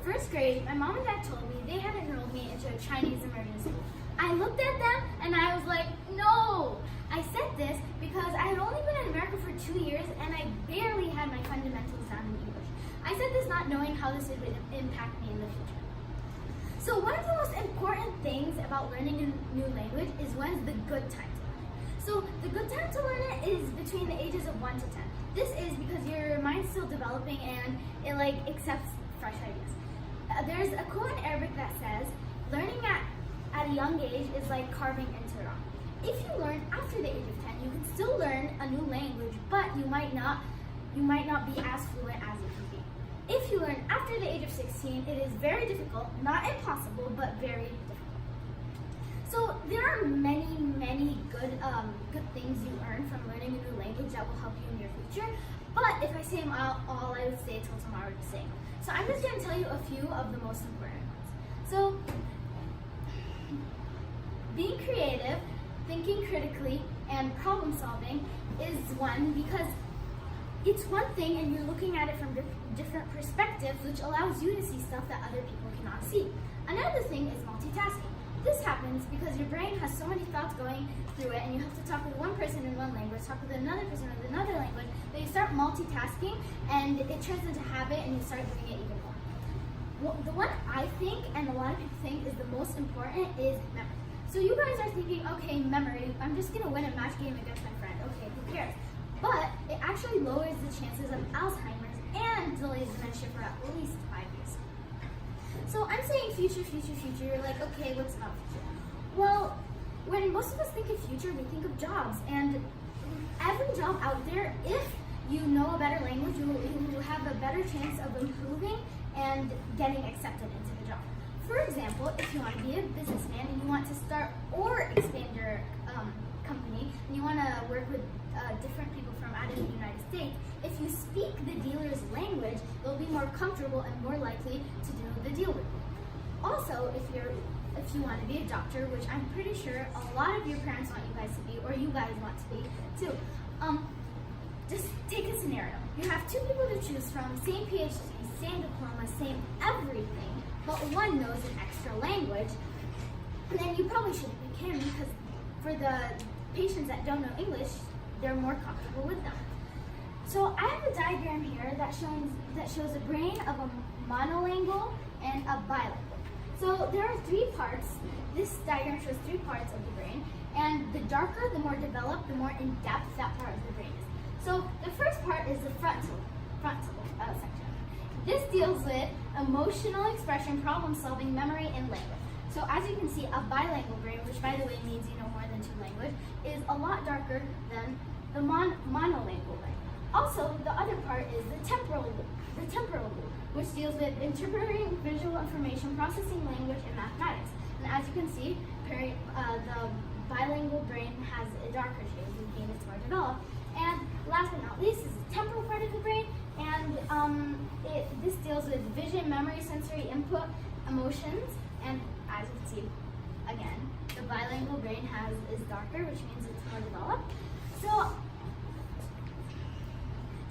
first grade, my mom and dad told me they had enrolled me into a Chinese immersion school. I looked at them and I was like, no! I said this because I had only been in America for 2 years and I barely had my fundamentals down in English. I said this not knowing how this would impact me in the future. So one of the most important things about learning a new language is when's the good time to learn it. So the good time to learn it is between the ages of 1 to 10. This is because your mind's still developing and it accepts fresh ideas. There's a quote in Arabic that says, learning at a young age is like carving into rock. If you learn after the age of 10, you can still learn a new language, but you might not be as fluent as you can be. If you learn after the age of 16, it is very difficult, not impossible, but very difficult. So there are many good things you earn from learning a new language that will help you in your future. But if I say them all, I would stay till tomorrow to say. So I'm just going to tell you a few of the most important ones. So being creative, thinking critically, and problem solving is one because it's one thing and you're looking at it from different perspectives, which allows you to see stuff that other people cannot see. Another thing is multitasking. This happens because your brain has so many thoughts going through it and you have to talk with one person in one language, talk with another person in another language, that you start multitasking and it turns into habit and you start doing it even more. The one I think and a lot of people think is the most important is memory. So you guys are thinking, okay, memory, I'm just going to win a match game against my friend. Okay, who cares? But it actually lowers the chances of Alzheimer's and delays dementia for at least 5 years. So I'm saying future, you're like, okay, what's about future? Well, when most of us think of future, we think of jobs. And every job out there, if you know a better language, you will have a better chance of improving and getting accepted into the job. For example, if you want to be a businessman and you want to start or expand your company, and you want to work with different people from out of the United States, if you speak the dealer's language, they'll be more comfortable and more likely to do the deal with you. Also, if you want to be a doctor, which I'm pretty sure a lot of your parents want you guys to be, or you guys want to be too, just take a scenario. You have two people to choose from, same PhD, same diploma, same everything, but one knows an extra language, then you probably shouldn't pick him because for the patients that don't know English, they're more comfortable with them. So I have a diagram here that shows a brain of a monolingual and a bilingual. So there are 3 parts. This diagram shows 3 parts of the brain, and the darker, the more developed, the more in-depth that part of the brain is. So the first part is the frontal section. This deals with emotional expression, problem solving, memory, and language. So as you can see, a bilingual brain, which by the way means you know more than 2 languages, is a lot darker than the monolingual brain. Also, the other part is the temporal lobe, which deals with interpreting visual information, processing language, and mathematics. And as you can see, the bilingual brain has a darker shade, meaning it's more developed. And last but not least is the temporal part of the brain, and this deals with vision, memory, sensory input, emotions, and as you can see, again, the bilingual brain is darker, which means it's more developed.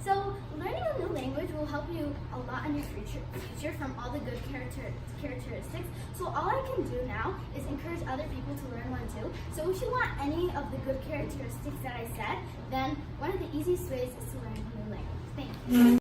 So learning a new language will help you a lot in your future from all the good characteristics. So all I can do now is encourage other people to learn one too. So if you want any of the good characteristics that I said, then one of the easiest ways is to learn a new language. Thank you.